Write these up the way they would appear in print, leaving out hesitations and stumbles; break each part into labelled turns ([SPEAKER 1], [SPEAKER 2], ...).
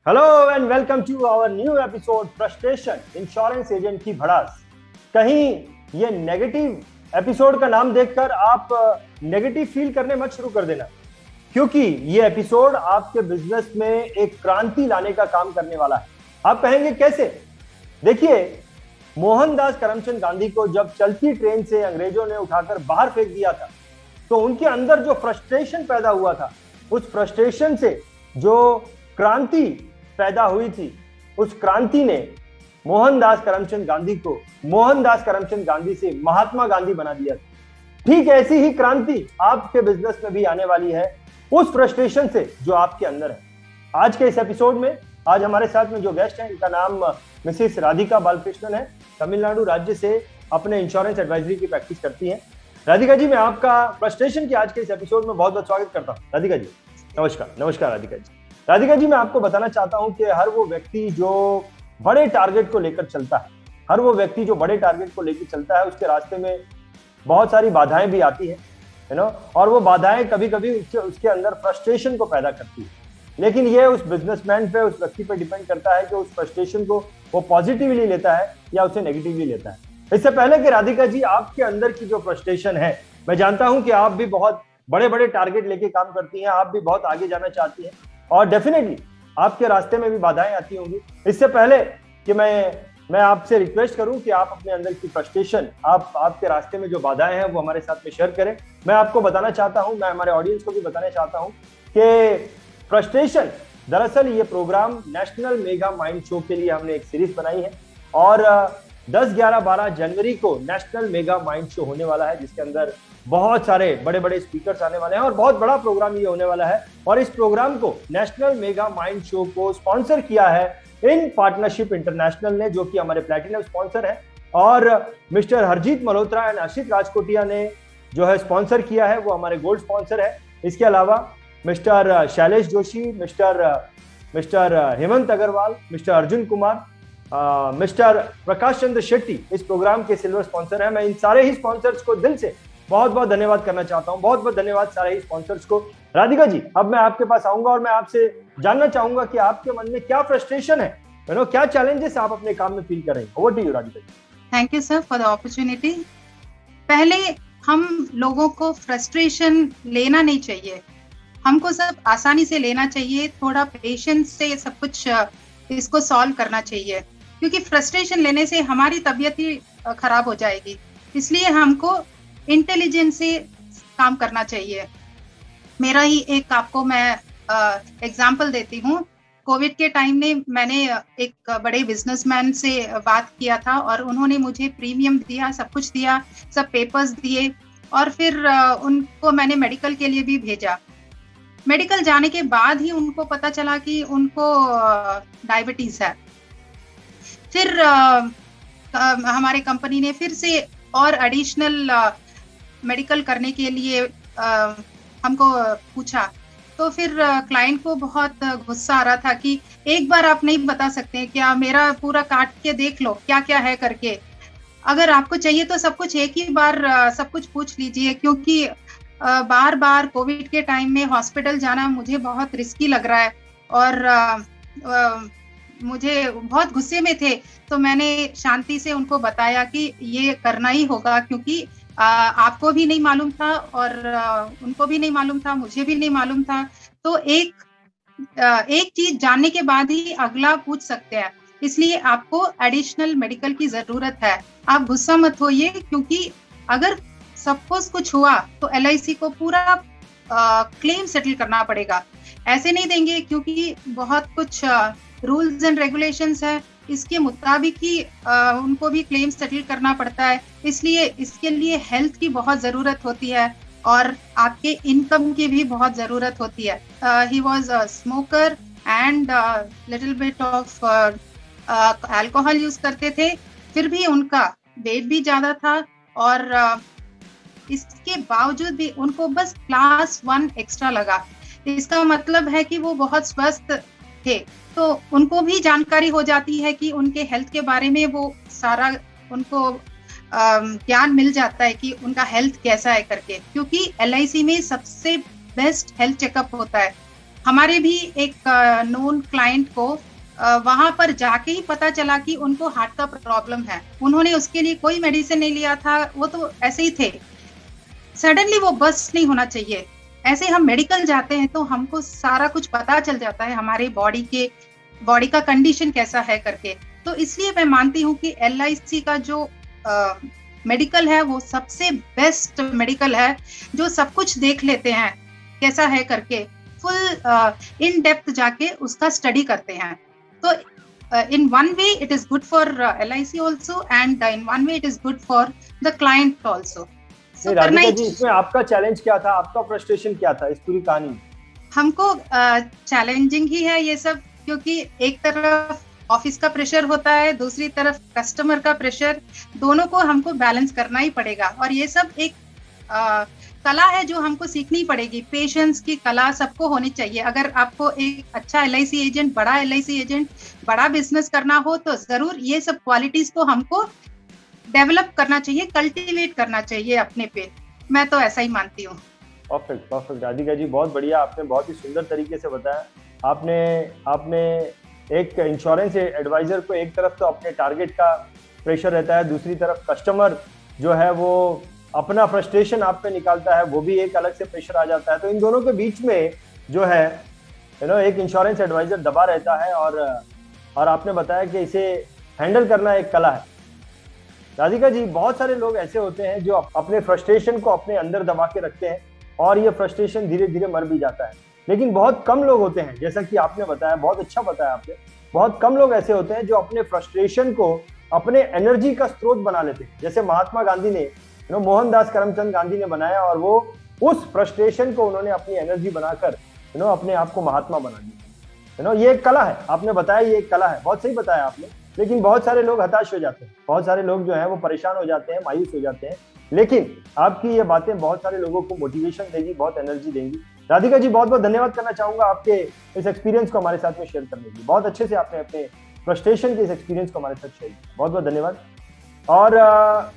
[SPEAKER 1] Hello and welcome to our new episode frustration insurance agent की भड़ास। कहीं ये नेगेटिव एपिसोड का नाम देखकर आप नेगेटिव फील करने मत शुरू कर देना, क्योंकि ये एपिसोड आपके बिजनेस में एक क्रांति लाने का काम करने वाला है। आप कहेंगे कैसे? देखिए, मोहनदास करमचंद गांधी को जब चलती ट्रेन से अंग्रेजों ने उठाकर बाहर फेंक दिया था, तो उनके अंदर जो फ्रस्ट्रेशन पैदा हुआ था, उस फ्रस्ट्रेशन से जो क्रांति पैदा हुई थी, उस क्रांति ने मोहनदास करमचंद गांधी को मोहनदास करमचंद गांधी से महात्मा गांधी बना दिया था। ठीक ऐसी ही क्रांति आपके बिजनेस में भी आने वाली है, उस फ्रस्ट्रेशन से जो आपके अंदर है। आज के इस एपिसोड में आज हमारे साथ में जो गेस्ट हैं, इनका नाम मिसेस राधिका बालकृष्णन है। तमिलनाडु राज्य से अपने इंश्योरेंस एडवाइजरी की प्रैक्टिस करती हैं। राधिका जी, मैं आपका फ्रस्ट्रेशन की आज के इस एपिसोड में बहुत बहुत स्वागत करता हूँ। राधिका जी नमस्कार। नमस्कार राधिका जी। राधिका जी, मैं आपको बताना चाहता हूं कि हर वो व्यक्ति जो बड़े टारगेट को लेकर चलता है, हर वो व्यक्ति जो बड़े टारगेट को लेकर चलता है, उसके रास्ते में बहुत सारी बाधाएं भी आती है ना, और वो बाधाएं कभी कभी उसके अंदर फ्रस्ट्रेशन को पैदा करती है। लेकिन ये उस बिजनेसमैन पे, उस व्यक्ति पे डिपेंड करता है कि उस फ्रस्ट्रेशन को वो पॉजिटिवली लेता है या उसे नेगेटिवली लेता है। इससे पहले कि राधिका जी, आपके अंदर की जो फ्रस्ट्रेशन है, मैं जानता हूं कि आप भी बहुत बड़े बड़े टारगेट लेके काम करती हैं, आप भी बहुत आगे जाना चाहती हैं और डेफिनेटली आपके रास्ते में भी बाधाएं आती होंगी। इससे पहले कि मैं आपसे रिक्वेस्ट करूं कि आप अपने अंदर की फ्रस्ट्रेशन, आपके रास्ते में जो बाधाएं हैं, वो हमारे साथ में शेयर करें। मैं आपको बताना चाहता हूं, मैं हमारे ऑडियंस को भी बताना चाहता हूं कि फ्रस्ट्रेशन, दरअसल ये programme national mega mind show के लिए हमने एक सीरीज बनाई है और 10, 11, 12 जनवरी को नेशनल मेगा माइंड शो होने वाला है, जिसके अंदर बहुत सारे बड़े बड़े स्पीकर्स आने वाले हैं और बहुत बड़ा प्रोग्राम ये होने वाला है। और इस प्रोग्राम को, नेशनल मेगा माइंड शो को स्पॉन्सर किया है इन पार्टनरशिप इंटरनेशनल ने, जो कि हमारे प्लैटिनम स्पॉन्सर है, और मिस्टर हरजीत मल्होत्रा एंड अशित राजकोटिया ने जो है स्पॉन्सर किया है, वो हमारे गोल्ड स्पॉन्सर है। इसके अलावा mister Shailesh Joshi, mister Hemant Agarwal, mister Arjun Kumar, mister Prakash Chandra Shetty इस प्रोग्राम के सिल्वर स्पॉन्सर है। मैं इन सारे ही स्पॉन्सर्स को दिल से बहुत बहुत धन्यवाद करना चाहता हूं। बहुत बहुत धन्यवाद सारे ही स्पॉन्सर्स को। राधिका जी, अब मैं आपके पास आऊंगा और मैं आपसे जानना चाहूंगा कि आपके मन में क्या फ्रस्ट्रेशन है, क्या चैलेंजेस आप अपने काम में फील कर रहे हैं। Over to you Radhika ji.
[SPEAKER 2] Thank you sir for the opportunity. पहले हम लोगों को फ्रस्ट्रेशन लेना नहीं चाहिए, हमको सब आसानी से लेना चाहिए, थोड़ा पेशेंस से सब कुछ इसको सॉल्व करना चाहिए, क्योंकि फ्रस्ट्रेशन लेने से हमारी तबीयत ही खराब हो जाएगी। इसलिए हमको इंटेलिजेंस से काम करना चाहिए। मेरा ही एक आपको मैं एग्जांपल देती हूँ। कोविड के टाइम में मैंने एक बड़े बिजनेसमैन से बात किया था और उन्होंने मुझे प्रीमियम दिया, सब कुछ दिया, सब पेपर्स दिए, और फिर उनको मैंने मेडिकल के लिए भी भेजा। मेडिकल जाने के बाद ही उनको पता चला कि उनको डायबिटीज है। फिर हमारे कंपनी ने फिर से और एडिशनल मेडिकल करने के लिए हमको पूछा। तो फिर क्लाइंट को बहुत गुस्सा आ रहा था कि एक बार आप नहीं बता सकते क्या, मेरा पूरा काट के देख लो क्या क्या है करके। अगर आपको चाहिए तो सब कुछ एक ही बार सब कुछ पूछ लीजिए, क्योंकि बार बार कोविड के टाइम में हॉस्पिटल जाना मुझे बहुत रिस्की लग रहा है और मुझे बहुत गुस्से में थे। तो मैंने शांति से उनको बताया कि ये करना ही होगा, क्योंकि आपको भी नहीं मालूम था और उनको भी नहीं मालूम था, मुझे भी नहीं मालूम था। तो एक चीज जानने के बाद ही अगला पूछ सकते हैं, इसलिए आपको एडिशनल मेडिकल की जरूरत है। आप गुस्सा मत होइए, क्योंकि अगर सपोज कुछ हुआ तो LIC को पूरा क्लेम सेटल करना पड़ेगा। ऐसे नहीं देंगे, क्योंकि बहुत कुछ रूल्स एंड रेगुलेशंस है, इसके मुताबिक ही उनको भी क्लेम सेटल करना पड़ता है। इसलिए इसके लिए हेल्थ की बहुत जरूरत होती है और आपके इनकम की भी बहुत जरूरत होती है। He was a smoker and little bit of alcohol use करते थे, फिर भी उनका वेट भी ज्यादा था और इसके बावजूद भी उनको बस क्लास 1 एक्स्ट्रा लगा। इसका मतलब है कि वो बहुत स्वस्थ थे। तो उनको भी जानकारी हो जाती है कि उनके हेल्थ के बारे में, वो सारा उनको ज्ञान मिल जाता है कि उनका हेल्थ कैसा है करके, क्योंकि LIC में सबसे बेस्ट हेल्थ चेकअप होता है। हमारे भी एक नोन क्लाइंट को वहां पर जाके ही पता चला कि उनको हार्ट का प्रॉब्लम है। उन्होंने उसके लिए कोई मेडिसिन नहीं लिया था, वो तो ऐसे ही थे। सडनली वो बस नहीं होना चाहिए। ऐसे हम मेडिकल जाते हैं तो हमको सारा कुछ पता चल जाता है, हमारे बॉडी का कंडीशन कैसा है करके। तो इसलिए मैं मानती हूँ कि LIC का जो मेडिकल है वो सबसे बेस्ट मेडिकल है, जो सब कुछ देख लेते हैं कैसा है करके, फुल इन डेप्थ जाके उसका स्टडी करते हैं। तो in one way it is good for LIC also, and in one way it is good for the client also.
[SPEAKER 1] So Radhika ji, इसमें आपका चैलेंज क्या था, आपका फ्रस्ट्रेशन क्या था इस पूरी कहानी में?
[SPEAKER 2] हमको चैलेंजिंग ही है ये सब, क्योंकि एक तरफ ऑफिस का प्रेशर होता है, दूसरी तरफ कस्टमर का प्रेशर, दोनों को हमको बैलेंस करना ही पड़ेगा। और ये सब एक कला है जो हमको सीखनी पड़ेगी। पेशेंस की कला सबको होनी चाहिए। अगर आपको एक अच्छा LIC एजेंट, बड़ा LIC एजेंट, बड़ा बिजनेस करना हो तो जरूर ये सब क्वालिटीज को हमको डेवलप करना चाहिए, कल्टीवेट करना चाहिए अपने पे। मैं तो ऐसा ही मानती हूँ।
[SPEAKER 1] परफेक्ट राधिका जी, बहुत बढ़िया, आपने बहुत ही सुंदर तरीके से बताया। आपने एक इंश्योरेंस एडवाइजर को एक तरफ तो अपने टारगेट का प्रेशर रहता है, दूसरी तरफ कस्टमर जो है वो अपना फ्रस्ट्रेशन आप पे निकालता है, वो भी एक अलग से प्रेशर आ जाता है। तो इन दोनों के बीच में जो है एक इंश्योरेंस एडवाइजर दबा रहता है, और आपने बताया कि इसे हैंडल करना एक कला है। राधिका जी, बहुत सारे लोग ऐसे होते हैं जो अपने फ्रस्ट्रेशन को अपने अंदर दबा के रखते हैं और ये फ्रस्ट्रेशन धीरे धीरे मर भी जाता है। लेकिन बहुत कम लोग होते हैं, जैसा कि आपने बताया, बहुत अच्छा बताया आपने, बहुत कम लोग ऐसे होते हैं जो अपने फ्रस्ट्रेशन को अपने एनर्जी का स्रोत बना लेते हैं। जैसे महात्मा गांधी ने, मोहनदास करमचंद गांधी ने बनाया, और वो उस फ्रस्ट्रेशन को उन्होंने अपनी एनर्जी बनाकर अपने आप को महात्मा बना दिया। ये एक कला है, आपने बताया ये एक कला है, बहुत सही बताया आपने। लेकिन बहुत सारे लोग हताश हो जाते हैं, बहुत सारे लोग जो है वो परेशान हो जाते हैं, मायूस हो जाते हैं। लेकिन आपकी ये बातें बहुत सारे लोगों को मोटिवेशन देगी, बहुत एनर्जी देंगी। राधिका जी, बहुत बहुत धन्यवाद करना चाहूंगा आपके इस एक्सपीरियंस को हमारे साथ में शेयर करने के लिए। बहुत अच्छे से आपने अपने फ्रस्ट्रेशन के इस एक्सपीरियंस को हमारे साथ शेयर किया, बहुत बहुत धन्यवाद। और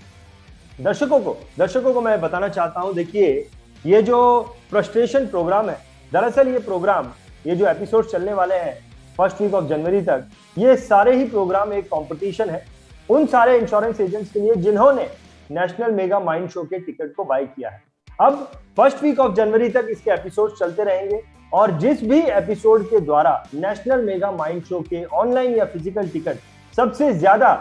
[SPEAKER 1] दर्शकों को मैं बताना चाहता हूं, देखिए ये जो फ्रस्ट्रेशन प्रोग्राम है, दरअसल ये जो एपिसोड चलने वाले हैं फर्स्ट वीक ऑफ जनवरी तक, ये सारे ही प्रोग्राम एक कंपटीशन है उन सारे इंश्योरेंस एजेंट्स के लिए जिन्होंने नेशनल मेगा माइंड शो के टिकट को बाय किया है। अब फर्स्ट वीक ऑफ जनवरी तक इसके एपिसोड चलते रहेंगे, और जिस भी एपिसोड के द्वारा नेशनल मेगा माइंड शो के ऑनलाइन या फिजिकल टिकट सबसे ज्यादा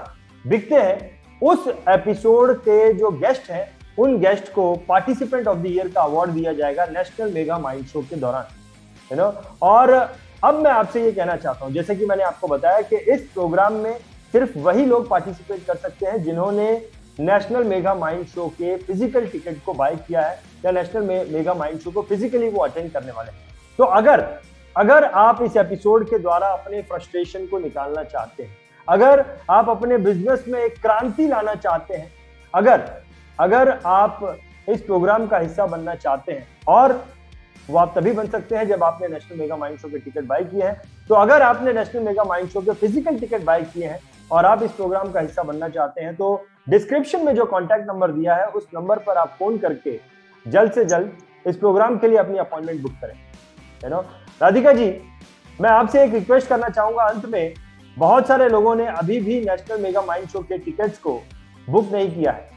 [SPEAKER 1] बिकते हैं, उस एपिसोड के जो गेस्ट हैं, उन गेस्ट को पार्टिसिपेंट ऑफ द ईयर का अवार्ड दिया जाएगा नेशनल मेगा माइंड शो के दौरान। और अब मैं आपसे ये कहना चाहता हूं, जैसे कि मैंने आपको बताया कि इस प्रोग्राम में सिर्फ वही लोग पार्टिसिपेट कर सकते हैं जिन्होंने नेशनल मेगा माइंड शो के फिजिकल टिकट को बाय किया है, या नेशनल मेगा माइंड शो को फिजिकली वो अटेंड करने वाले हैं। तो अगर आप इस एपिसोड के द्वारा अपने फ्रस्ट्रेशन को निकालना चाहते हैं, अगर आप अपने बिजनेस में एक क्रांति लाना चाहते हैं, अगर आप इस प्रोग्राम का हिस्सा बनना चाहते हैं, और वो आप तभी बन सकते हैं जब आपने नेशनल मेगा माइंड शो के टिकट बाय किए हैं। तो अगर आपने नेशनल मेगा माइंड शो के फिजिकल टिकट बाय किए हैं और आप इस प्रोग्राम का हिस्सा बनना चाहते हैं, तो डिस्क्रिप्शन में जो कॉन्टैक्ट नंबर दिया है उस नंबर पर आप फोन करके जल्द से जल्द इस प्रोग्राम के लिए अपनी अपॉइंटमेंट बुक करें। राधिका जी, मैं आपसे एक रिक्वेस्ट करना चाहूंगा अंत में, बहुत सारे लोगों ने अभी भी नेशनल मेगा माइंड शो के टिकट्स को बुक नहीं किया है।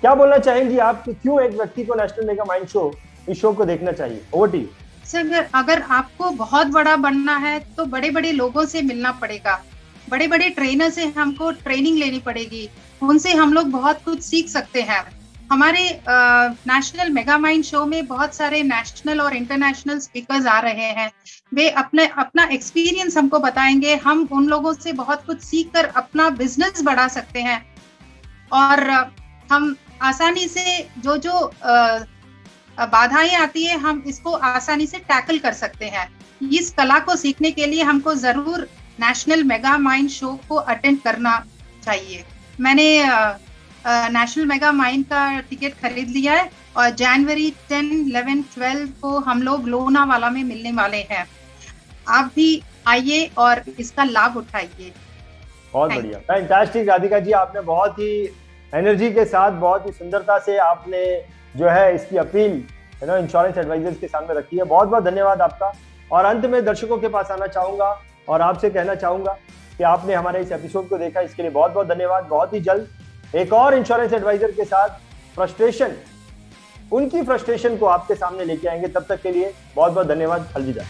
[SPEAKER 1] क्या बोलना चाहेंगी आप कि क्यों एक व्यक्ति को नेशनल मेगा माइंड शो, इस शो को देखना चाहिए? Over to you.
[SPEAKER 2] सर, अगर आपको बहुत बड़ा बनना है तो बड़े बड़े लोगों से मिलना पड़ेगा, बड़े बड़े ट्रेनर से हमको ट्रेनिंग लेनी पड़ेगी, उनसे हम लोग बहुत कुछ सीख सकते हैं। हमारे नेशनल मेगा माइंड शो में बहुत सारे नेशनल और इंटरनेशनल स्पीकर्स आ रहे हैं, वे अपना एक्सपीरियंस हमको बताएंगे। हम उन लोगों से बहुत कुछ सीख कर अपना बिजनेस बढ़ा सकते हैं, और हम आसानी से जो बाधाएं आती है, हम इसको आसानी से टैकल कर सकते हैं। इस कला को सीखने के लिए हमको जरूर नेशनल मेगा माइंड शो को अटेंड करना चाहिए। मैंने नेशनल मेगा माइंड का टिकट खरीद लिया है, और जनवरी 10, 11, 12 को हम लोग लोनावाला में मिलने वाले हैं। आप भी आइए और इसका लाभ उठाइए।
[SPEAKER 1] बहुत बढ़िया, फैंटास्टिक राधिका जी, आपने बहुत ही एनर्जी के साथ, बहुत ही सुंदरता से आपने जो है इसकी अपील इंश्योरेंस एडवाइजर्स के सामने रखी है। बहुत बहुत धन्यवाद आपका। और अंत में दर्शकों के पास आना चाहूंगा और आपसे कहना चाहूंगा कि आपने हमारे इस एपिसोड को देखा, इसके लिए बहुत बहुत धन्यवाद। बहुत ही जल्द एक और इंश्योरेंस एडवाइजर के साथ उनकी फ्रस्ट्रेशन को आपके सामने लेके आएंगे। तब तक के लिए बहुत बहुत धन्यवाद। अलविदा।